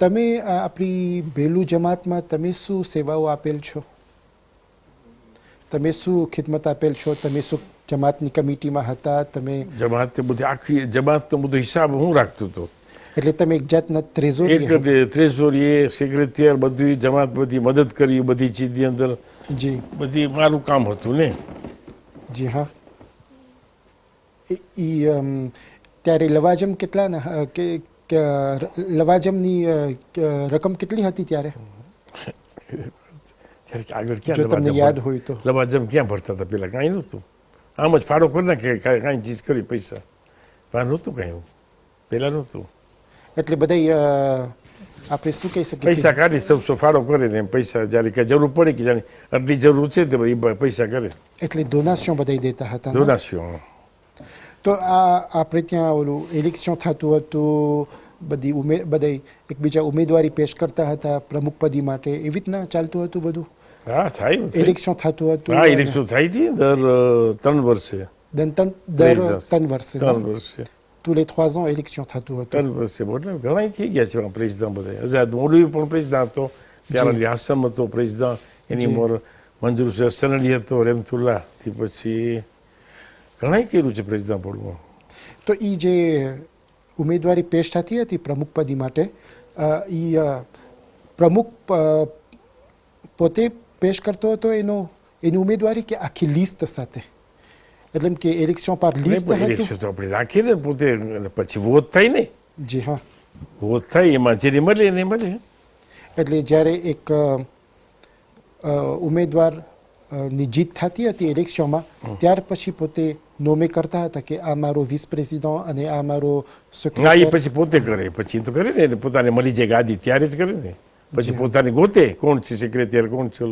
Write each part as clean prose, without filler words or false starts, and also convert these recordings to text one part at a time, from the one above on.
તમે આપણી બેલુ જમાતમાં તમે શું સેવાઓ આપેલ છો? તમે શું ખિદમત આપેલ છો? તમે શું જમાતની કમિટીમાં હતા? તમે જમાત બધી આખી જમાતનો બધો હિસાબ હું રાખતો હતો. એટલે તમે એક જાતના ત્રેઝોરી એક ત્રેઝોરી સેક્રેટરી બધી જમાત બધી મદદ કરી બધી ચીજની અંદર. જી બધી મારું કામ હતું ને. જી હા. ત્યારે લવાજમ કેટલા લવાજમની રકમ કેટલી હતી ત્યારે? આગળ જો ક્યાં તમને યાદ હોય તો. લવાજમ ક્યાં ભરતા હતા પેલા? કાંઈ નહોતું. આમ જ ફાળો કરી નાખે કાંઈ ચીજ કરી પૈસા બહાર નહોતું કાંઈ પેલા નહોતું. એટલે બધા આપણે શું કહી શકીએ, પૈસા કાઢી સૌ ફાળો કરે ને એમ પૈસા જ્યારે કઈ જરૂર પડે કે જાણે આટલી જરૂર છે તો એ પૈસા કરે. એટલે ડોનાશન બધા દેતા હતા. ડોનાશન. તો આપણે ત્યાં ઓલું ઇલેક્શન થતું હતું, બધા એકબીજા ઉમેદવારી પેશ કરતા હતા પ્રમુખ પદી માટે, એવી રીતના ચાલતું હતું બધું? હા થાય. ઇલેક્શન થતું હતું. હા ઇલેક્શન થાય હતી દર 3 વર્ષે. દર 3 વર્ષે. 3 વર્ષે. tous les 3 ans élection થતું હતું. 3 વર્ષે એટલે ઘણા થઈ ગયા છે પ્રેસિડન્ટ બધા. આઝાદ મૌલવી પણ પ્રેસિડન્ટ હતો, પ્યારા હાસમ હતો પ્રેસિડન્ટ, એની મોર મંજૂર સનડી હતો, રેમતુલ્લા થી પછી ઘણા કર્યું છે પ્રેસિડન્ટ પડવું. તો એ જે ઉમેદવારી પેશ થતી હતી પ્રમુખ પદી માટે, એ પ્રમુખ પોતે પેશ કરતો હતો એની ઉમેદવારી કે આખી લિસ્ટ સાથે? એટલે કે ઇલેક્શન પર લિસ્ટ ઇલેક્શન તો આપણે રાખીને પોતે પછી વોટ થાય ને. જી હા. વોટ થાય એમાં જેને મળે એને મળે. એટલે જ્યારે એક ઉમેદવાર ની જીત થતી હતી ઇલેક્શનમાં, ત્યાર પછી પોતે નોમે કરતા હતા કે આ મારો વિસ પ્રેસિડન્ટ અને આ મારો ના, એ પછી પોતે કરે. પછી તો કરે ને પોતાને મળી જાય ગાદી ત્યારે જ કરે ને. પછી પોતાને ગોતે કોણ છે સેક્રેટરી કોણ છે.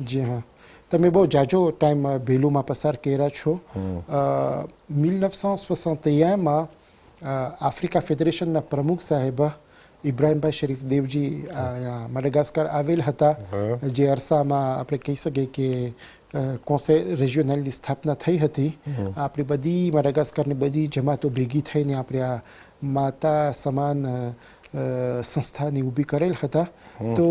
જી હા. તમે બહુ જાજો ટાઈમ બેલુમાં પસાર કર્યા છો. 1961માં આફ્રિકા ફેડરેશનના પ્રમુખ સાહેબ ઇબ્રાહીમભાઈ શરીફ દેવજી મડાગાસ્કર આવેલ હતા, જે અરસામાં આપણે કહી શકીએ કે કોન્સેલ રિજિયોનલની સ્થાપના થઈ હતી. આપણી બધી મડાગાસ્કરની બધી જમાતો ભેગી થઈને આપણે આ માતા સમાન સંસ્થાની ઊભી કરેલ હતા. તો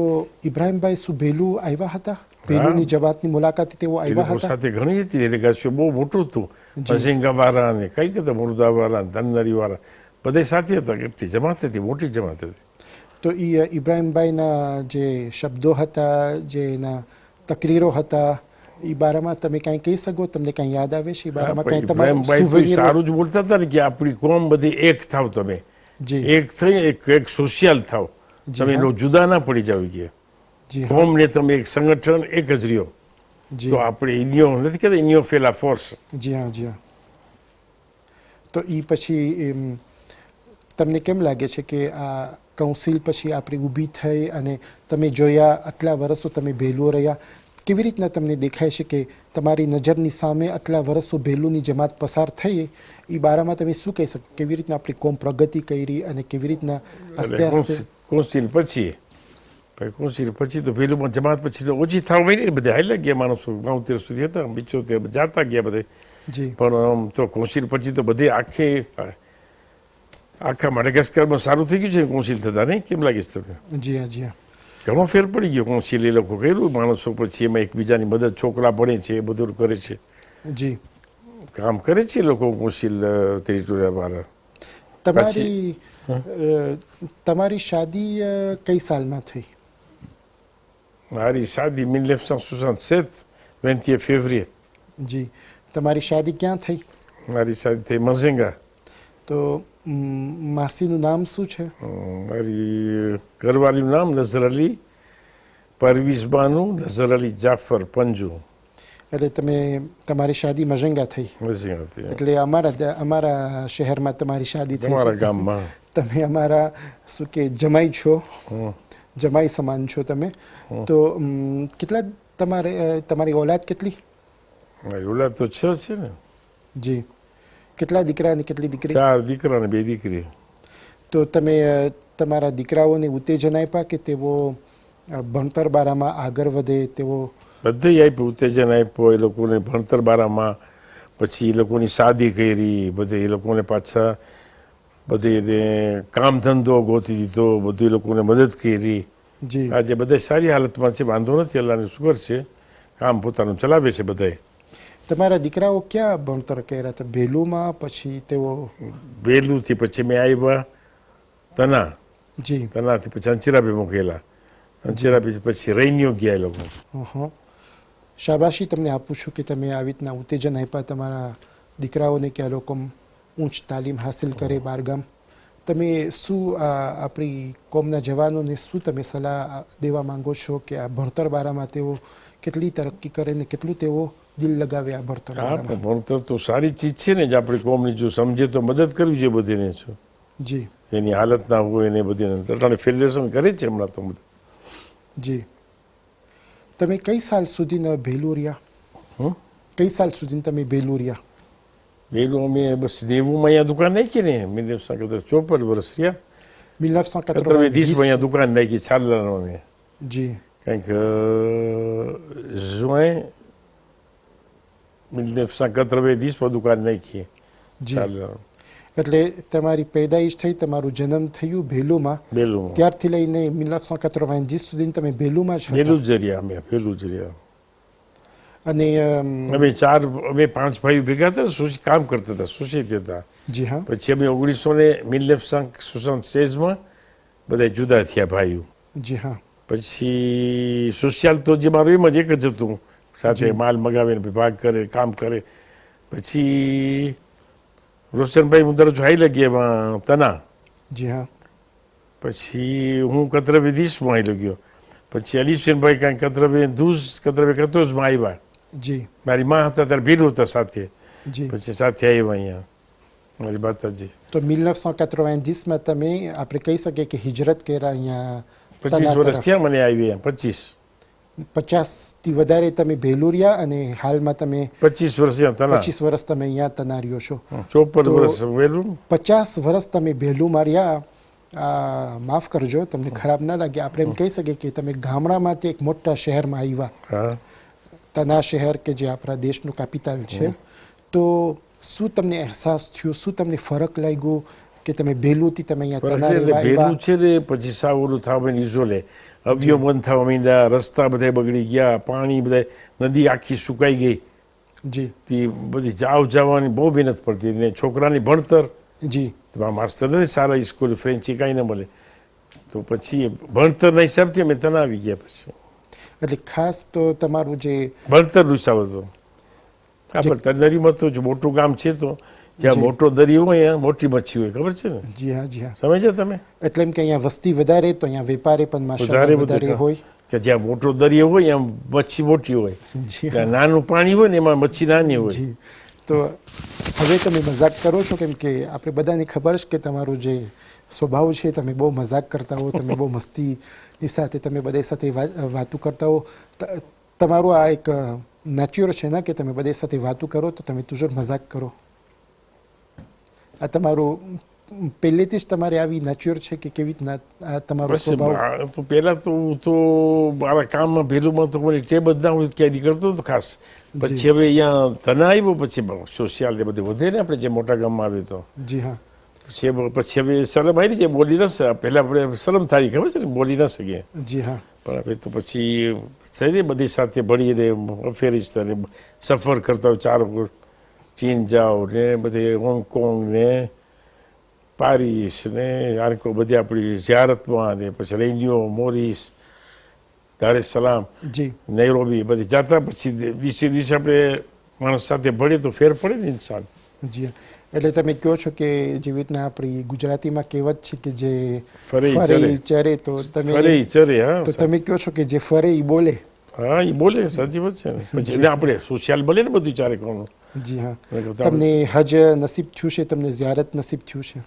ઇબ્રાહીમભાઈ શું બેલું આવ્યા હતા? બેલુની જમાતની મુલાકાતે તેઓ આવ્યા હતા? સાથે ઘણી હતી ડેલિગેશન, બહુ મોટું હતું. મઝિંગાવાળા ને કઈ કહેતા મુર્દાવાળા, ધનનરીવાળા બધા સાથે હતા. કેટલી જમાત હતી, મોટી જમાત હતી. તો એ ઇબ્રાહીમભાઈના જે શબ્દો હતા, જે એના તકરીરો હતા, એ બારામાં તમે કાંઈ કહી શકો? તમને કાંઈ યાદ આવે છે એ બારામાં? કાંઈ તમારું સારું જ બોલતા હતા ને કે આપણી કોમ બધી એક થાવ, તમે એક થઈ એક સોશિયલ થાવ, તમે જુદા ના પડી જાવ કે કોમ ને તમે એક સંગઠન એક જ રહ્યો. તો આપણે ઇન્ડિયો નથી કહેતા, ઇન્ડિયો ફેલા ફોર્સ. જી હા, જી હા. તો એ પછી તમને કેમ લાગે છે કે આ કાઉન્સિલ પછી આપણી ઊભી થઈ અને તમે જોયા આટલા વર્ષો તમે બેલુઓ રહ્યા, કેવી રીતના તમને દેખાય છે કે તમારી નજરની સામે આટલા વર્ષો બેલુની જમાત પસાર થઈ? એ બારામાં તમે શું કહી શકો? કેવી રીતના આપણી કોમ પ્રગતિ કરી અને કેવી રીતના આસ્તે આસ્તે કાઉન્સિલ પછી તો બેલુમાં જમાત પછી તો ઓછી થવા મળી ને. બધા હાલ્યા ગયા માણસો, 72 સુધી હતા, 75 જાતા ગયા બધા. પણ તો કાઉન્સિલ પછી તો બધે આખા મડાગાસ્કરમાં સારું થઈ ગયું છે કાઉન્સિલ થતા, નહીં? કેમ લાગે છે તમને? જી હા, જી હા. ઘણો ફેર પડી ગયો કાઉન્સિલ. એ લોકો કર્યું માણસો પછી એમાં એકબીજાની મદદ, છોકરા ભણે છે, એ બધું કરે છે. જી કામ કરે છે લોકો કાઉન્સિલ ટેરિટોરિયલ વાળા. તમારી શાદી કઈ સાલમાં થઈ? મારી શાદી 1967, 20 février. જી. તમારી શાદી ક્યાં થઈ? મારી શાદી થઈ મઝિંગા. તો માસીનું નામ શું છે? મારી ઘરવાળીનું નામ નઝર અલી પરવીઝ બાનુ નઝર અલી જાફર પંજુ. એટલે તમારી શાદી મઝિંગા થઈ? મઝિંગા થઈ. એટલે અમારા શહેરમાં તમારી શાદી થઈ? અમારા ગામમાં. તમે અમારા શું કે જમાઈ છો, જમાઈ સમાન છો તમે. તો કેટલા તમારી ઓલાદ કેટલી? મારી ઓલાદ તો 6 છે ને. જી. કેટલા દીકરા અને કેટલી દીકરી? 4 દીકરા અને 2 દીકરી. તો તમે તમારા દીકરાઓને ઉત્તેજન આપ્યા કે તેઓ ભણતર બારામાં આગળ વધે? તેઓ બધે આપ્યું, ઉત્તેજન આપ્યું એ લોકોને ભણતર બારામાં. પછી એ લોકોની શાદી કરી, બધે એ લોકોને પાછા બધીને કામ ધંધો ગોતી દીધો, બધી લોકોને મદદ કરી. જી આજે બધા સારી હાલતમાં છે, વાંધો નથી, અલ્લાહની શુકર છે, કામ પોતાનું ચલાવે છે બધાય. તમારા દીકરાઓ ક્યાં ભણતર કર્યા હતા? ભેલુમાં, પછી તેઓ બેલુથી પછી મેં આવ્યા તના, જી તનાથી પછી અંચિરાબે મૂકેલા, અંચિરાબે પછી રૈનીઓ ગયા એ લોકો. હં. શાબાશી તમને આપું છું કે તમે આવી રીતના ઉત્તેજન આપ્યા તમારા દીકરાઓને કે આ લોકો ઊંચ તાલીમ હાસિલ કરે બહારગામ. તમે શું આપણી કોમના જવાનોને શું તમે સલાહ દેવા માંગો છો કે આ ભણતર બારામાં તેઓ કેટલી તરક્કી કરે ને કેટલું તેઓ દિલ લગાવે આ ભણતર હા, બારામાં? પણ ભણતર તો સારી ચીજ છે ને, જે આપણી કોમની જો સમજે તો મદદ કરવી જોઈએ બધીને. છો જી એની હાલત ના હોય એને બધીને અટાણે ફેડરેશન કરે છે હમણાં તો બધું. જી તમે કઈ સાલ સુધી ભેલું રહ્યા? કઈ સાલ સુધી તમે ભેલું રહ્યા? બેલું અમે બસ 90માં અહીંયા દુકાન નાખી ને, 54 વર્ષ રહ્યા. 1990 30માં અહીંયા દુકાન નાખી છાલરાનો અમે. જી કંઈક juin 1990માં દુકાન નાખી જી છાલરાનો. એટલે તમારી પેદાઈશ થઈ, તમારું જન્મ થયું ભેલુમાં, બેલું ત્યારથી લઈને 1990 સુધી તમે ભેલુમાં જ હતા. બેલું જ રહ્યા અમે, બેલું જ રહ્યા. અને અમે 5 ભાઈઓ ભેગા હતા, કામ કરતા હતા, સોસાયટી હતા. જી હા પછી અમે 1976માં બધા જુદા થયા ભાઈઓ. જી હા પછી સોશિયલ તો જે મારું એમ જ એક જ હતું, સાથે માલ મગાવીને ભાગ કરે, કામ કરે. પછી રોશનભાઈ હું દરરોજ હાઈ લગી એમાં તના. જી હા પછી હું 90માં હાઈ લગ્યો. પછી અલીશનભાઈ કાંઈ 14માં આવ્યા. જી મારી માં હતા ત્યારે ભીલ હતા સાથે, જી પછી સાથે આવ્યા અહીંયા મારી માતાજી. તો 1990માં તમે આપણે કહી શકીએ કે હિજરત કર્યા અહીંયા 25 વર્ષ થયા મને આવી 25. 50થી વધારે તમે ભેલું રહ્યા અને હાલમાં તમે 25 વર્ષ ત્યાં તના, 25 વર્ષ તમે અહીંયા તનાર્યો છો. 54 વર્ષ વહેલું. 50 વર્ષ તમે ભેલુંમાં રહ્યા. માફ કરજો, તમને ખરાબ ના લાગે, આપણે એમ કહી શકીએ કે તમે ગામડામાંથી એક મોટા શહેરમાં આવ્યા, હા, તના શહેર કે જે આપણા દેશનું કેપિટલ છે. તો શું તમને અહેસાસ થયો, શું તમને ફરક લાગ્યો કે તમે ભેલુંથી તમે અહીંયા તના રહેવા ભેલું આવ્યા? છે ને પછી સાવ ઓલું થવા માંડી, ઈઝોલે અવયવ બંધ થવા માંડ્યા, રસ્તા બધા બગડી ગયા, પાણી બધા, નદી આખી સુકાઈ ગઈ. જી તે બધી જવાની બહુ મહેનત પડતી ને છોકરાની ભણતર. જી માસ્તર નથી સારા સ્કૂલ, ફ્રેન્ચી કાંઈ ન મળે, તો પછી ભણતરના હિસાબથી અમે તના આવી ગયા. પછી એટલે ખાસ તો તમારું જે ભણતરનો હિસાબ હતો. આપણે તરનરીમાં તો મોટું ગામ છે, તો જ્યાં મોટો દરિયો હોય ત્યાં મોટી મચ્છી હોય, ખબર છે ને? જી હા જી હા સમજ્યા તમે? એટલે એમ કે અહીંયા વસ્તી વધારે તો અહીંયા વેપારી પણ માશાઅલ્લાહ વધારે હોય. કે જ્યાં મોટો દરિયો હોય એમ મચ્છી મોટી હોય, જ્યાં નાનું પાણી હોય ને એમાં મચ્છી નાની હોય. જી તો હવે તમે મજાક કરો છો, કેમ કે આપણે બધાને ખબર છે કે તમારું જે સ્વભાવ છે, તમે બહુ મજાક કરતા હો, તમે બહુ મસ્તીની સાથે તમે બધા સાથે વાતો કરતા હો. તમારું આ એક નેચર છે ને કે તમે બધા સાથે વાતો કરો તો તમે toujours મજાક કરો. આ તમારું પહેલેથી જ તમારે આવી નેચર છે કે કેવી રીતના આ તમારો સ્વભાવ? તો પહેલા તો હું તો મારા કામમાં ભેલુમાં તો મને ટેબ જ ના હોય, ક્યાંય કરતો હતો ખાસ. પછી હવે અહીંયા તના આવ્યો, પછી સોશિયલ ને બધું વધે ને, આપણે જે મોટા ગામમાં આવે તો. જી હા પછી હવે શરમ આવી જાય, બોલી ન શકે. પહેલા આપણે શરમ થાય, ખબર છે ને, બોલી ન શકીએ. જી હા પણ હવે તો પછી થઈ બધી સાથે ભળીને અફેરીસ સફર કરતા હોય, ચારો ચીન જાઓ ને બધે, હોંગકોંગ ને પારિસ ને આરકો બધી આપણી ઝિયારતમાં, ને પછી રેન્યો, મોરિસ, દાર es salaam, જી નૈરોબી બધી જાતા. પછી દિવસે આપણે માણસ સાથે ભળીએ તો ફેર પડે ને ઇન્સાન. જી એટલે તમે કહો છો કે જેવી રીતના આપણી ગુજરાતીમાં કહેવત છે કે જે ફરે ઈ ફરે ઈ ચરે, તો તમે ફરે ઈ ચરે. હા, તો તમે કહો છો કે જે ફરે ઈ બોલે. હા, એ બોલે, સાચી વાત છે ને. પછી એને આપણે સોશિયલ બોલે ને બધું ચારે કોનું. જી હા તમને હજ નસીબ થયું છે, તમને ઝિયારત નસીબ થયું છે?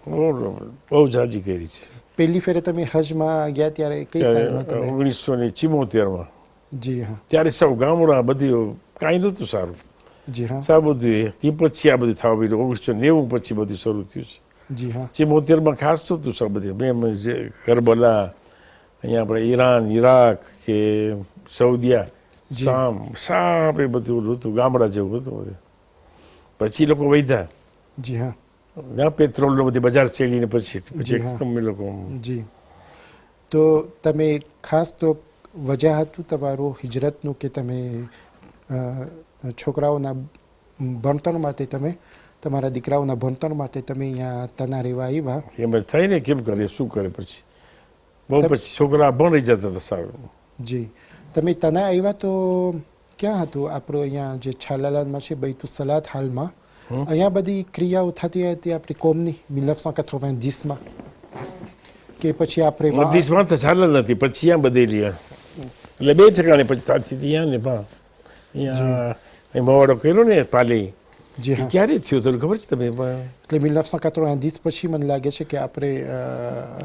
બહુ જાજી કરી છે. પહેલી ફેરે તમે હજમાં ગયા ત્યારે કઈ સાલમાં તમે? 1974માં. જી હા ત્યારે સૌ ગામડા બધું કાંઈ નહોતું સારું. જી હા સા બધું તે પછી આ બધું થવા માંડ્યું. 1990 પછી બધું શરૂ થયું છે. જી હા 74માં ખાસ તો હતું સૌ બધે. મેં કરબલા, અહીંયા આપણે ઈરાન, ઈરાક કે સૌદિયા, શામ, સાપ, એ બધું હતું, ગામડા જેવું હતું બધું. પછી લોકો વધ્યા. જી હા ત્યાં પેટ્રોલનો બધી બજાર ચેડીને પછી અમે લોકો જી. તો તમે ખાસ તો વજહ હતું તમારું હિજરતનું કે તમે છોકરાઓના ભણતર માટે તમે તમારા દીકરાઓના ભણતર માટે તમે અહીંયા તના રહેવા આવ્યા. એમ જ થાય ને, કેમ કરે, શું કરે, પછી બહુ પછી છોકરા ભણી જતા હતા સારું. જી. તમે તના આવ્યા તો ક્યાં હતું આપણું અહીંયા જે છાલાલામાં છે બૈતુલ સલાત હાલમાં, અહીંયા બધી ક્રિયાઓ થતી હતી આપણી કોમની 1990માં કે પછી આપણે 90માં તો ચાલે નથી, પછી ત્યાં બધેલી એટલે 2 ઠેકાણે પછી ત્યાં ને અહીંયા મવાડો કર્યો ને પાલી. જી હા. ક્યારે થયો તને ખબર છે તમે? એટલે 1990 પછી મને લાગે છે કે આપણે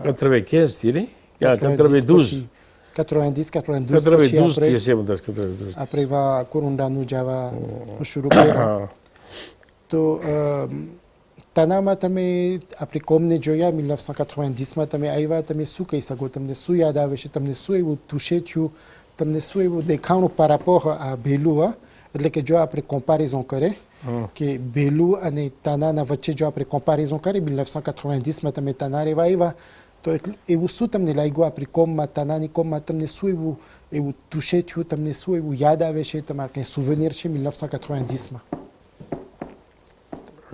95 થી ને 92 પછી હશે બધા 92 આપણે એવા કુરુંડાનું જવા શરૂ કર્યું. તો તનામાં તમે આપણી કોમને જોયા 1990માં તમે આવ્યા, તમે શું કહી શકો? તમને શું યાદ આવે છે? તમને શું એવું તુષે થયું? તમને શું એવું દેખાણું પારાપોહ આ ભેલું? એટલે કે જો આપણે કમ્પેરિઝન કરે કે ભેલું અને તનાના વચ્ચે જો આપણે કમ્પેરિઝન કરીએ 1990માં તમે તના રહેવા આવ્યા તો એવું શું તમને લાગ્યું આપણી કોમમાં, તનાની કોમમાં તમને શું એવું તુષે થયું? તમને શું એવું યાદ આવે છે? તમારા કંઈ સુવેનિયર છે 1990માં?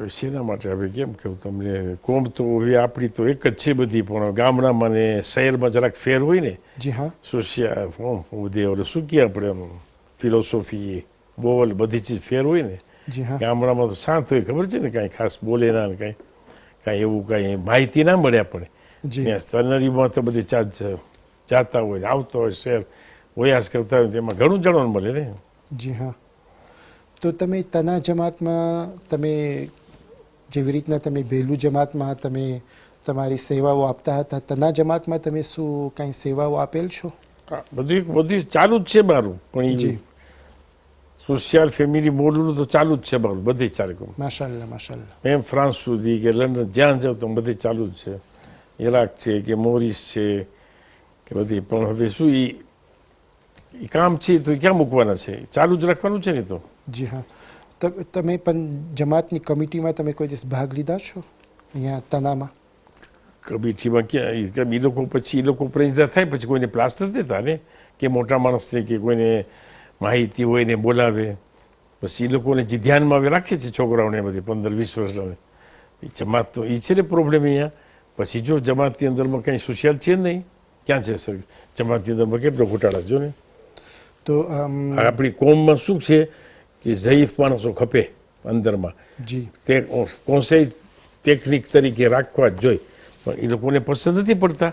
શેના માટે હવે કેમ કહું તમને? કોમ તો હવે આપણી તો એક જ છે બધી, પણ ગામડામાં ને શહેરમાં જરાક ફેર હોય ને. જી હા. સોશિયલ બધે શું કહે આપણે ફિલોસોફી બોલ બધી ચીજ ફેર હોય ને. જી હા. ગામડામાં તો શાંત હોય, ખબર છે ને, કાંઈ ખાસ બોલે ના, કાંઈ એવું કાંઈ માહિતી ના મળે આપણે. તનરીમાં તો બધી જાતા હોય, આવતો હોય, શહેર વયાસ કરતા હોય, તેમાં ઘણું જાણવાનું મળે ને. જી હા. તો તમે તના જમાતમાં તમે જેવી રીતના તમે ભેલું જમાતમાં તમે તમારી સેવાઓ આપતા હતા, તના જમાતમાં તમે શું કાંઈ સેવાઓ આપેલ છો? બધું ચાલુ જ છે મારું, પણ સોશિયલ ફેમિલી મોડલું તો ચાલુ જ છે મારું, બધી ચાલે. માશાલ્લાહ માશાલ્લાહ. એમ ફ્રાન્સ સુધી કે લંડન જ્યાં જાવ તો બધી ચાલુ જ છે. ઇરાક છે કે મોરિસ છે કે બધી, પણ હવે શું એ કામ છે તો ક્યાં મૂકવાના છે? ચાલુ જ રાખવાનું છે ને. તો જી હા. તમે પણ જમાતની કમિટીમાં તમે કોઈ દિવસ ભાગ લીધા છો અહીંયા તનામાં? કમિટીમાં ક્યાં? એ લોકો પછી પ્રેસિડન્ટ થાય પછી કોઈને પ્લાસ નથી દેતા ને, કે મોટા માણસને કે કોઈને માહિતી હોય ને બોલાવે. પછી એ લોકોને જે ધ્યાનમાં આવે રાખે છે છોકરાઓને બધી 15-20 વર્ષને. જમાત તો એ છે ને પ્રોબ્લેમ અહીંયા. પછી જો જમાતની અંદરમાં કંઈ સોશિયલ છે નહીં, ક્યાં છે સર? જમાતની અંદરમાં કેટલો ઘોટાળા જો ને. તો આપણી કોમમાં શું છે કે ઝયીફ માણસો ખપે અંદરમાં. જી. તે કોન્સાઈ ટેકનિક તરીકે રાખવા જ જોઈએ, પણ એ લોકોને પસંદ નથી પડતા,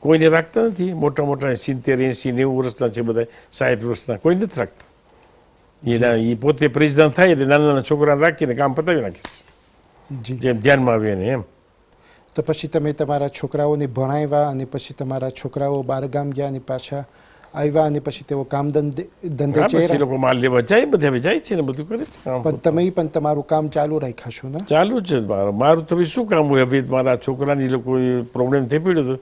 કોઈને રાખતા નથી. મોટા 70, 80, 90 વર્ષના છે બધા, 60 વર્ષના, કોઈ નથી રાખતા. એ પોતે પ્રેસિડન્ટ થાય એટલે નાના છોકરાને રાખીને કામ પતાવી નાખીશ, જેમ ધ્યાનમાં આવે ને એમ. તો પછી તમે તમારા છોકરાઓને ભણાવ્યા અને પછી તમારા છોકરાઓ બહારગામ ગયા અને પાછા આવ્યા અને પછી તેઓ કામ ધંધે પછી લોકો માલ લેવા જાય, બધે હવે જાય છે ને, બધું કરે છે. પણ તમે પણ તમારું કામ ચાલુ રાખ્યા છો ને? ચાલુ છે મારું તો શું કામ હોય? હવે મારા છોકરાની લોકો પ્રોબ્લેમ થઈ પડ્યો હતો,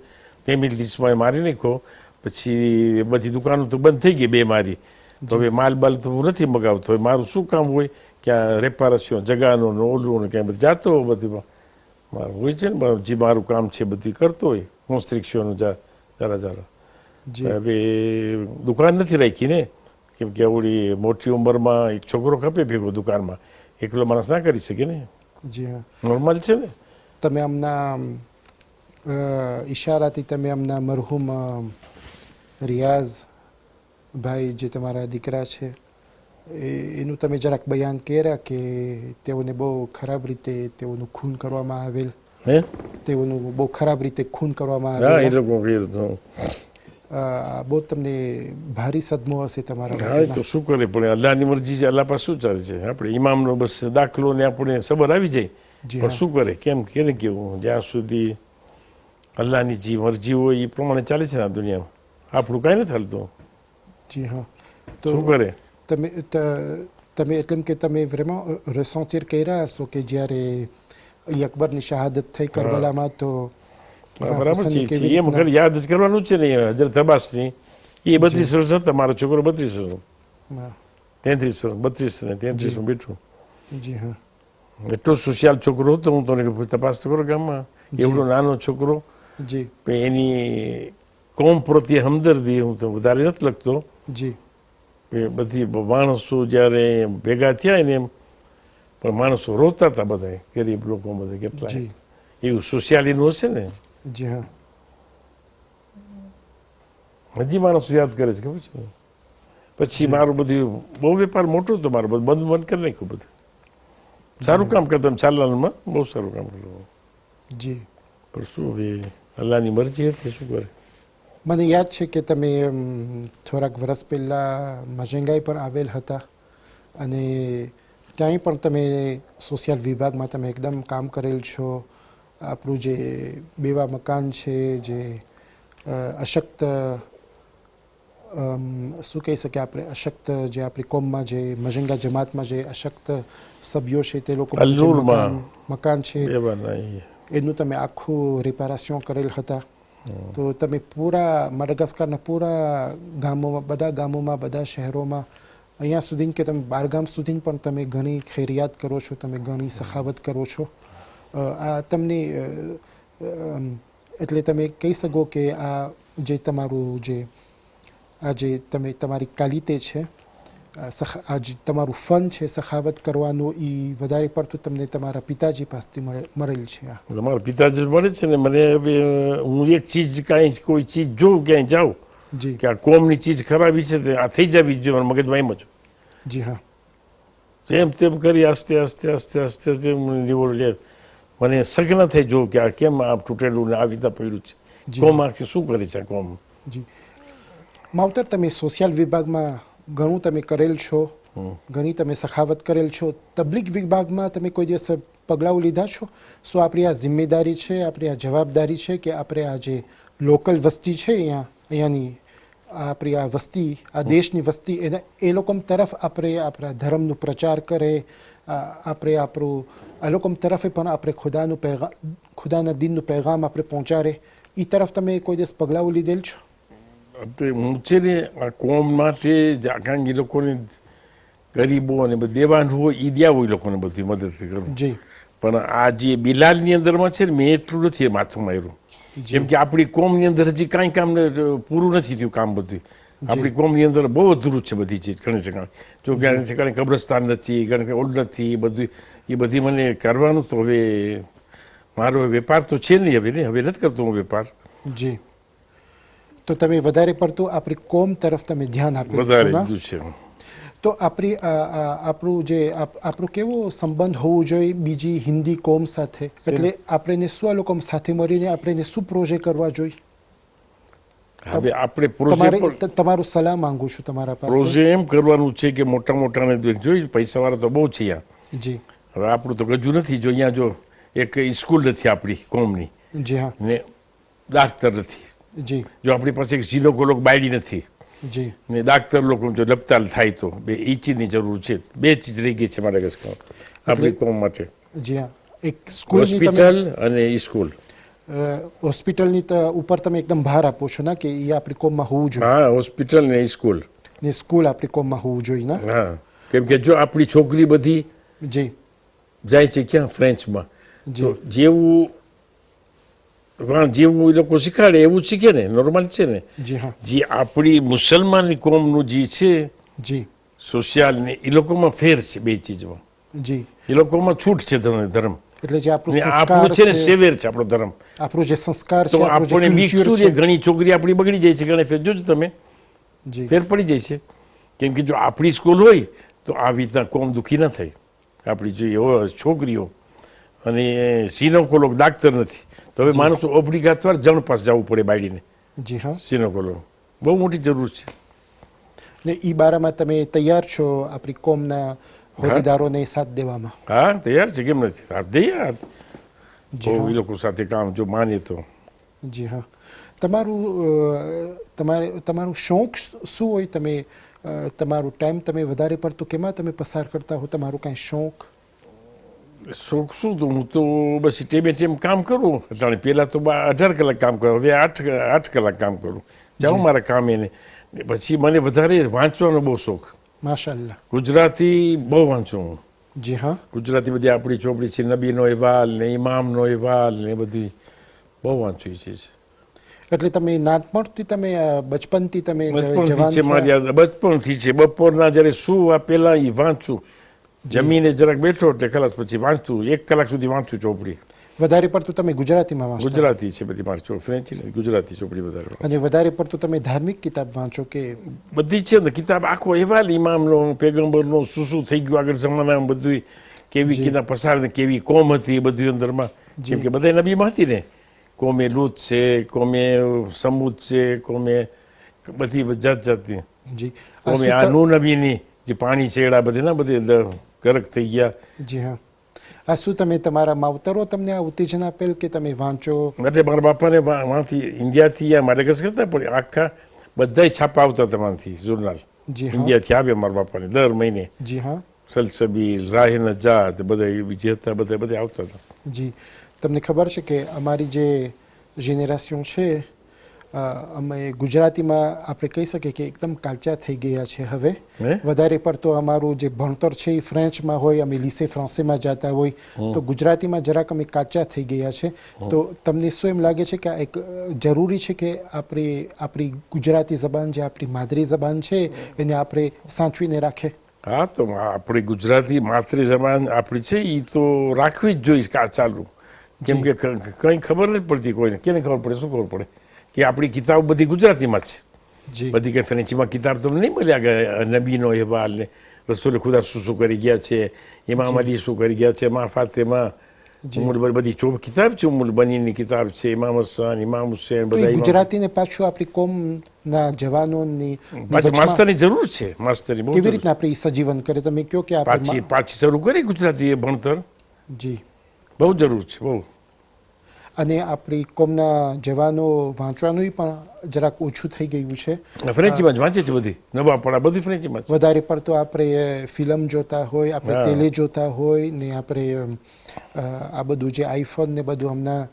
તેમી લીસ્ટમાં મારી નાખ્યો. પછી બધી દુકાનો તો બંધ થઈ ગઈ 2 મારી. તો હવે માલ બાલ તો હું નથી મગાવતો. મારું શું કામ હોય? ક્યાં રેપારેશન જગાનો ને ઓલું ને ક્યાંય બધું જાતો હોય, બધું મારું હોય છે ને, જે મારું કામ છે બધું કરતો હોય. કન્સ્ટ્રક્શનનું જરા હવે દુકાન નથી રાખી ને, કેમ કે આવડી મોટી ઉંમરમાં એક છોકરો ખપે ભેગો દુકાનમાં, એકલો માણસ ના કરી શકે ને. જી હા. નોર્મલ છે ને. તમે હમણાં ઈશારાથી તમે હમણાં મરહુમ રિયાઝ ભાઈ જે તમારા દીકરા છે એનું તમે જરાક બયાન કર્યા કે તેઓને બહુ ખરાબ રીતે તેઓનું ખૂન કરવામાં આવેલ. તેઓનું બહુ ખરાબ રીતે ખૂન કરવામાં આવેલ. એ લોકો બહુ તમને ભારી સદમો હશે તમારા? હા, તો શું કરે, પણ અલ્લાહની મરજી છે, અલ્લાહ પાસે શું ચાલે છે? આપણે ઇમામનો બસ દાખલો ને આપણે સબર આવી જાય, પણ શું કરે, કેમ કેને કેવું? જ્યાં સુધી અલ્લાહની જે મરજી હોય એ પ્રમાણે ચાલે છે ને આ દુનિયામાં, આપણું કાંઈ નથી હાલતું. જી હા. તો શું કરે? તમે એટલે કે તમે vraiment ressentir કર્યા હશો કે જ્યારે અકબરની શહાદત થઈ કરબલામાં, તો બરાબર છે, એમ ખરી યાદ જ કરવાનું છે ને. હજરત અબ્બાસની એ 32 વર્ષ હતા, મારો છોકરો 32 વર્ષ, 33 વર્ષ, 32 ને 33 બેઠું. જી હા. એટલો સોશિયલ છોકરો હતો, હું તને તપાસ તો કરો ગામમાં, એવડો નાનો છોકરો, જી એની કોમ પ્રત્યે હમદર્દી હું તો વધારે નથી લખતો. જી એ બધી માણસો જ્યારે ભેગા થયા ને એમ, પણ માણસો રોતા હતા બધા, ગરીબ લોકો બધા કેટલા, જી એવું સોશિયાલીનું હશે ને. જી હા હજી માણસો યાદ કરે છે, ખબર છે. પછી મારું બધું બહુ વેપાર મોટો હતો, મારો બધું બંધ કરી નાખ્યું બધું. સારું કામ કરતા ચાલવામાં, બહુ સારું કામ કરતા. જી પણ શું હવે અલ્લાહની મરજી હતી, શું કરે. મને યાદ છે કે તમે થોડાક વર્ષ પહેલાં મજંગાઈ પર આવેલ હતા અને ત્યાંય પણ તમે સોશિયલ વિભાગમાં તમે એકદમ કામ કરેલ છો. આપણું જે બેવા મકાન છે, જે અશક્ત શું કહી શકીએ આપણે, અશક્ત જે આપણી કોમમાં જે મજંગા જમાતમાં જે અશક્ત સભ્યો છે તે લોકો મકાન છે એનું તમે આખું રિપેરેશન કરેલ હતા. તો તમે પૂરા માડાગાસ્કરના પૂરા ગામોમાં, બધા ગામોમાં, બધા શહેરોમાં, અહીંયા સુધી કે તમે બારગામ સુધી પણ તમે ઘણી ખૈરિયાત કરો છો, તમે ઘણી સખાવત કરો છો. આ તમને એટલે તમે કહી શકો કે આ જે તમારું જે આ જે તમે તમારી કાલિતે છે, આ જે તમારું ફન છે સખાવત કરવાનું, એ વધારે પડતું તમને તમારા પિતાજી પાસેથી મળેલ છે. મારા પિતાજી મળે છે ને મને. હવે હું એક ચીજ કાંઈ કોઈ ચીજ જોઉં, ક્યાંય જાઉં કે આ કોમની ચીજ ખરાબી છે, આ થઈ જવી જ જોઈએ મારા મગજમાં એમ જ. જી હા જેમ તેમ કરી આસ્તે આસ્તે આસ્તે આસ્તે આસ્તે નિવડ લે. મને શક ન થઈ જોઉં કે આ કેમ આ તૂટેલું ને આવી રીતે પડ્યું છે, કોમ આખી શું કરે છે કોમ. જી માવતર, તમે સોશિયલ વિભાગમાં ઘણું તમે કરેલ છો, ઘણી તમે સખાવત કરેલ છો. તબલીગ વિભાગમાં તમે કોઈ દિવસ પગલાઓ લીધા છો? શું આપણી આ જિમ્મેદારી છે, આપણી આ જવાબદારી છે કે આપણે આ જે લોકલ વસ્તી છે અહીંયાની આપણી આ વસ્તી, આ દેશની વસ્તી, એ લોકો તરફ આપણે આપણા ધર્મનો પ્રચાર કરે, આપણે આપણું આ લોકો તરફે પણ આપણે ખુદાના દીનનું પૈગામ આપણે પહોંચાડે, એ તરફ તમે કોઈ દિવસ પગલાઓ લીધેલ છો? હું છે ને આ કોમ માટે કારણ કે એ લોકોને ગરીબો અને બધું દેવાનું હોય, એ દેવું એ લોકોને બધી મદદ કરું. જી પણ આ જે બિલાલની અંદરમાં છે ને, મેં એટલું નથી માથું માર્યું. જેમ કે આપણી કોમની અંદર હજી કાંઈ કામ પૂરું નથી થયું કામ બધું. આપણી કોમની અંદર બહુ અધૂરું છે બધી ચીજ, ઘણી ઠેકાણે. જો ઘણી ઠેકાણે કબ્રસ્તાન નથી, ઘણી ઓld નથી, એ બધી મને કરવાનું. તો હવે મારો વેપાર તો છે નહીં, હવે નથી કરતો હું વેપાર. જી તો તમે વધારે પડતું આપણી કોમ તરફ તમે ધ્યાન આપ્યું વધારે છે. તો આપણું જે આપણું કેવો સંબંધ હોવું જોઈએ બીજી હિન્દી કોમ સાથે? એટલે આપણે શું આ લોકો સાથે મળીને આપણે શું પ્રોજેક્ટ કરવા જોઈએ? હવે આપણે પ્રોજેક્ટ તમારું સલાહ માંગુ છું તમારા પાસે. પ્રોજેક્ટ એમ કરવાનું છે કે મોટા મોટાને જોઈ, પૈસાવાળા તો બહુ છે અહીંયા. જી હવે આપણું તો ગજુ નથી. જો અહીંયા જો એક સ્કૂલ નથી આપણી કોમની, જી હા, ને ડાક્ટર નથી. જી જો આપણી પાસે એક જીનોકોલોગ બાયડી નથી, જી ને ડાક્ટર લોકો જો લપતાલ થાય તો બે એ ચીજની જરૂર છે. બે ચીજ રહી ગઈ છે માડાગાસ્કર આપણી કોમ માટે. જી હા, એક સ્કૂલ, હોસ્પિટલ અને સ્કૂલ. હોસ્પિટલની ઉપર તમે એકદમ ભાર આપો છો ને કે એ આપણી કોમમાં હોવું જોઈએ. હા, હોસ્પિટલ ને સ્કૂલ. ને સ્કૂલ આપણી કોમમાં હોવું જોઈએ ને. હા, કેમ કે જો આપણી છોકરી બધી જી જાય છે ક્યાં, ફ્રેન્ચમાં, તો જેવું એ લોકો શીખાડે એવું શીખે ને, નોર્મલ છે ને. જી હા, જે આપણી મુસલમાનની કોમનું જે છે જી સોશિયલ ને, એ લોકોમાં ફેર છે બે ચીજમાં. જી એ લોકોમાં છૂટ છે ધર્મ. એટલે જે આપણું આપણું છે ને સેવેર છે આપણો ધર્મ. આપણું જે સંસ્કાર છે, તો આપણે બીજું છે, ઘણી છોકરી આપણી બગડી જાય છે, ઘણી ફેર જોજો તમે ફેર પડી જાય છે. કેમ કે જો આપણી સ્કૂલ હોય તો આવી રીતના કોમ દુઃખી ન થાય. આપણી જોઈએ છોકરીઓ અને સિનોકોલોગ ડાક્ટર નથી, તો હવે માણસો ઓબ્લિગાતવાર જણ પાસ જવું પડે બાળીને. જી હા, સિનોકોલોગ બહુ મોટી જરૂર છે. ને એ બારામાં તમે તૈયાર છો આપણી કોમના હોદ્દેદારોને સાથ દેવામાં? હા, તૈયાર છે, કેમ નથી, હાથ દઈએ હાથ. એ લોકો સાથે કામ જો માને તો. જી હા, તમારું શોખ શું હોય? તમે તમારું ટાઈમ તમે વધારે પડતું કેમાં તમે પસાર કરતા હો? તમારું કાંઈ શોખ? શોખ શું, તો હું તો બસ ટેમ કામ કરું. અટાણે પહેલાં તો 18 કલાક કામ કરું, હવે 8 કલાક કામ કરું. જાઉં મારા કામ એને. પછી મને વધારે વાંચવાનો બહુ શોખ. માશાઅલ્લાહ. ગુજરાતી બહુ વાંચું હું. જી હા. ગુજરાતી બધી આપણી ચોપડી છે, નબીનો અહેવાલ ને ઇમામનો અહેવાલ ને બધી બહુ વાંચ્યું છે. એટલે તમે નાનપણથી તમે બચપનથી તમે બચપણથી છે મારી યાદ, બચપણથી છે. બપોરના જ્યારે શું આ પહેલાં એ વાંચું, જમીને જરાક બેઠો એટલે ખલાસ પછી વાંચું, 1 કલાક સુધી વાંચું ચોપડી. વધારે પડતું તમે ગુજરાતીમાં વાંચો? ગુજરાતી છે બધી મારી ચોપડી, ફ્રેન્ચ નથી, ગુજરાતી ચોપડી વધારે. અને વધારે પડતું તમે ધાર્મિક કિતાબ વાંચો કે? બધી છે ને કિતાબ, આખો અહેવાલ ઇમામનો, પેગમ્બરનો, શું થઈ ગયું આગળ જમાનામાં, બધું કેવી કિતાબ પસાર ને કેવી કોમ હતી એ બધું અંદરમાં. કેમ કે બધા નબીમાં હતી ને, કોમે લૂત છે, કોમે સમૂદ છે, કોમે બધી જાત જાતની, કોમે આ નૂ નબીની જે પાણી છે એડા બધે ના બધે ગરક થઈ ગયા. જી હા. આ શું તમે તમારા માવતરો તમને આ ઉત્તેજન આપેલ કે તમે વાંચો? એટલે મારા બાપાને વાંથી ઇન્ડિયાથી યા માડેગસ્કર હતા પણ આખા બધા છાપા આવતા હતા વાંથી જુર્નાલ. ઇન્ડિયાથી આવે મારા બાપાને દર મહિને. જી હા. સલસબીલ, રાહે નજાત બધા જે હતા બધા આવતા હતા. જી. તમને ખબર છે કે અમારી જે જેનેરેશન છે, અમે ગુજરાતીમાં આપણે કહી શકીએ કે એકદમ કાચા થઈ ગયા છે હવે. વધારે પડતો અમારું જે ભણતર છે એ ફ્રેન્ચમાં હોય, અમે લીસે ફ્રાન્સેમાં જતા હોય, તો ગુજરાતીમાં જરાક અમે કાચા થઈ ગયા છે. તો તમને શું એમ લાગે છે કે આ એક જરૂરી છે કે આપણી ગુજરાતી જબાન જે આપણી માદરી જબાન છે એને આપણે સાચવીને રાખે? હા, તો આપણી ગુજરાતી માતૃ જબાન આપણી છે એ તો રાખવી જ જોઈએ ચાલુ. કેમ કે કંઈ ખબર નથી પડતી કોઈને. કેને ખબર પડે? શું ખબર પડે કે આપણી કિતાબ બધી ગુજરાતીમાં છે. બધી કંઈ ફ્રેન્ચીમાં કિતાબ તમને નહીં મળ્યા કે નબીનો અહેવાલ ને રસૂલ ખુદા શું કરી ગયા છે, ઇમામ અલી શું કરી ગયા છે, મા ફાતેમા, બધી કિતાબ છે, ઉમ્મુલ બનીની કિતાબ છે, ઇમામ હસન, ઇમામ હુસેન, બધા. ગુજરાતીને પાછું આપણી કોમના જવાનોની પાછી માસ્તરની જરૂર છે. માસ્તરી કેવી રીતના આપણે સજીવન કરે? તમે કહો કે પાછી શરૂ કરી ગુજરાતી એ ભણતર. જી, બહુ જરૂર છે, બહુ. અને આપણી કોમના જવાનો વાંચવાનું પણ જરાક ઓછું થઈ ગયું છે. ફ્રેન્ચીમાં જ વાંચે છે બધી નવાપણા, બધું ફ્રેન્ચીમાં જ. વધારે પડતો આપણે ફિલ્મ જોતા હોય, આપણે ટેલે જોતા હોય ને આપણે આ બધું જે આઈફોન ને બધું હમણાં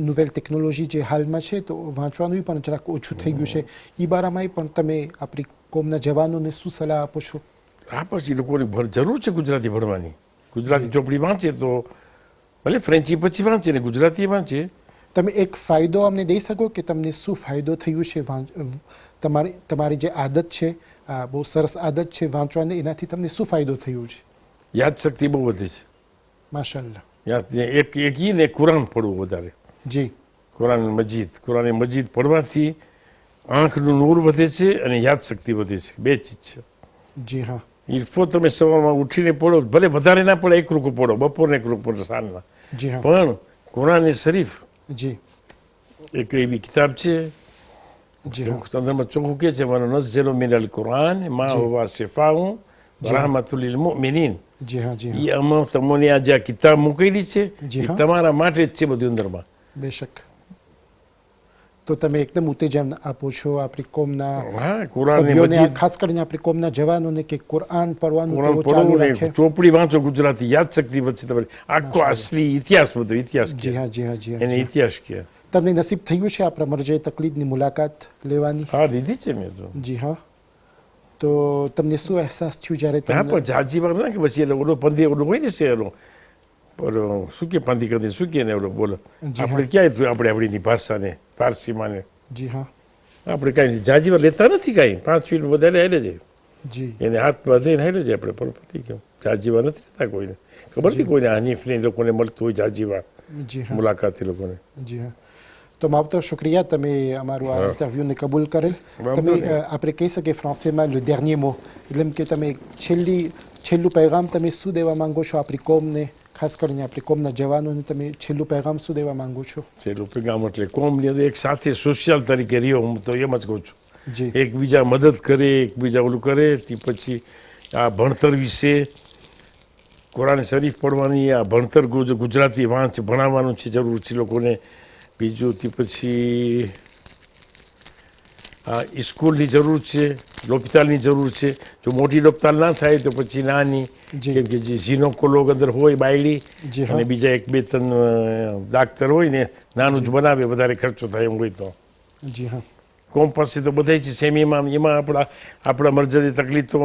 નોવેલ ટેકનોલોજી જે હાલમાં છે, તો વાંચવાનું પણ જરાક ઓછું થઈ ગયું છે. એ બારામાં પણ તમે આપણી કોમના જવાનોને શું સલાહ આપો છો? હા, પછી લોકોની જરૂર છે ગુજરાતી ભણવાની. ગુજરાતી ચોપડી વાંચે તો ભલે ફ્રેન્ચી પછી વાંચે ને ગુજરાતી વાંચે. તમે એક ફાયદો અમને દઈ શકો કે તમને શું ફાયદો થયું છે? તમારી જે આદત છે, બહુ સરસ આદત છે વાંચવાની, એનાથી તમને શું ફાયદો થયો છે? યાદશક્તિ બહુ વધે છે. માશાલ્લાહ. એક ઈ ને કુરાન પડવું વધારે. જી. કુરાન મજીદ પડવાથી આંખનું નૂર વધે છે અને યાદશક્તિ વધે છે. બે ચીજ છે. જી હા. ઇરફો તમે સવારમાં ઉઠીને પડો, ભલે વધારે ના પડે, 1 રૂકુ પડો, બપોરને 1 રૂકુ પડો, સાંજના. જી હા. પણ કુરાન શરીફ જી એક એવી કિતાબ છે, અંદરમાં ચોખ્ખું કે છે, મારો નઝ્ઝલુ મિનલ કુરાન મા હુવા શિફાઉન વ રહમતુલ લિલ મુમિનીન. જી હા, જી એ અમે તમને આ જે કિતાબ મૂકેલી છે એ તમારા માટે જ છે બધું અંદરમાં. બેશક. તો તમે એકદમ ઉત્તેજન આપો છો આપણી કોમના સભ્યોને, ખાસ કરીને આપણી કોમના જવાનોને કે કુરાન પડવાનું ચાલુ રાખે. ચોપડી વાંચો ગુજરાતી, યાદશક્તિ વચ્ચે તમારી આખો અસલી ઇતિહાસ, બધો ઇતિહાસ. જી હા, જી હા, જી હા. એને ઇતિહાસ કહે. તમને નસીબ થયું છે આપણા મરજે તકલીદની મુલાકાત લેવાની? હા, લીધી છે મેં તો. જી હા. તો તમને શું અહેસાસ થયું જ્યારે તમે? હા, પણ જાજી વાર ના કે પછી ઓલો પંદી ઓલો હોય ને શેરો, શું કે પંદી કરી શું કે ને ઓલો બોલો, આપણે ક્યાંય આપણે આપણી ભાષાને ફારસીમાં ને. જી હા. આપણે કાંઈ જાજી વાર લેતા નથી, કાંઈ 5 મિનિટ વધારે હાલે છે. જી. એને હાથમાં દઈને હાલે છે આપણે, પણ પતી ગયું. જાજી વાર નથી લેતા કોઈને. ખબર નથી કોઈને હનીફને લોકોને મળતું હોય જાજી વાર મુલાકાતી લોકોને. જી હા. તો માવતર શુક્રિયા, તમે અમારું આ ઇન્ટરવ્યુને કબૂલ કરેલ. તમે આપણે કહી શકીએ ફ્રાન્સેમાં લે dernier mot, એટલે કે તમે છેલ્લું પૈગામ તમે શું દેવા માંગો છો આપણી કોમને, ખાસ કરીને આપણી કોમના જવાનોને તમે છેલ્લું પૈગામ શું દેવા માંગો છો? છેલ્લું પૈગામ એટલે કોમની અંદર એક સાથે સોશિયલ તરીકે રહ્યો, હું તો એમ જ કહું છું. એકબીજા મદદ કરે, એકબીજા ઓલું કરે. તે પછી આ ભણતર વિશે કુરાન શરીફ પડવાની, આ ભણતર ગુજરાતી ભણાવવાનું છે, જરૂર છે લોકોને. બીજું તે પછી આ સ્કૂલની જરૂર છે, લોપિતાલની જરૂર છે. જો મોટી લોપિતાલ ના થાય તો પછી નાની, કેમ કે જે જીનોકોલોગ અંદર હોય બાયડી, અને બીજા 1-2-3 ડાક્ટર હોય ને, નાનું જ બનાવે, વધારે ખર્ચો થાય એમ હોય તો. જી હા. કોમ પાસે તો બધા છે સેમીમાં, એમાં આપણા મરજદી તકલીફ તો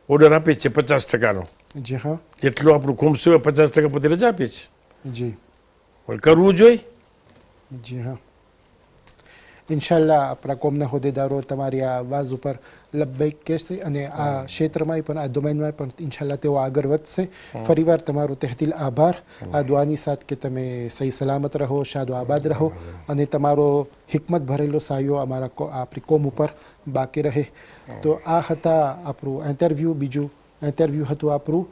ઓર્ડર આપે છે 50%નો. જી હા જેટલું આપણું કોમ સેવા 50% પોતે રજા આપે છે જી પણ કરવું જોઈએ. જી હા ઇન્શાલ્લાહ આપણા કોમના હોદ્દેદારો તમારી આ અવાજ ઉપર લબ્બૈક કહેશે અને આ ક્ષેત્રમાં પણ આ ડોમેનમાં પણ ઇન્શાલ્લાહ તેઓ આગળ વધશે. ફરીવાર તમારો તહેદિલ આભાર આ દુઆની સાથ કે તમે સહી સલામત રહો, શાદો આબાદ રહો અને તમારો હિકમત ભરેલો સાયો આપણી કોમ ઉપર બાકી રહે. તો આ હતા આપણું ઇન્ટરવ્યૂ. બીજું ઇન્ટરવ્યૂ હતું આપણું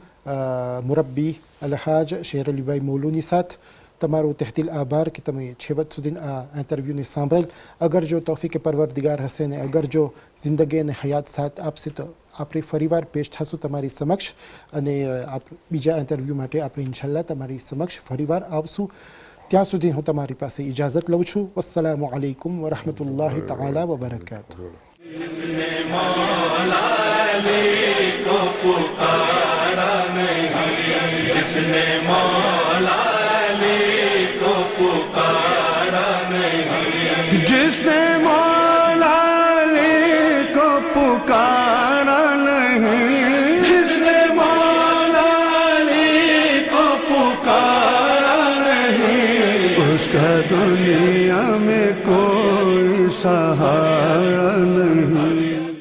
મુરબ્બી અલહાજ શેર અલીભાઈ મોલુની સાથ. તમારો તહેદિલ આભાર કે તમે છેવટ સુધી આ ઇન્ટરવ્યૂને સાંભળેલ. અગર જો તૌફીક પરવરદિગાર હશે ને અગર જો જિંદગી અને હયાત સાથ આપશે તો આપણે ફરીવાર પેશ થશું તમારી સમક્ષ અને બીજા ઇન્ટરવ્યૂ માટે આપણે ઇન્શાલ્લાહ તમારી સમક્ષ ફરીવાર આવશું. ત્યાં સુધી હું તમારી પાસે ઇજાઝત લઉં છું. વસ્સલામુ અલૈકુમ વરહમતુલ્લાહિ તઆલા વબરકાતુહુ. जिसने मौला अली को पुकारा नहीं, जिसने मौला अली को पुकारा नहीं, जिसने मौला अली को पुकारा नहीं, जिसने मौला अली को पुकारा नहीं, उसका दुनिया में कोई सहारा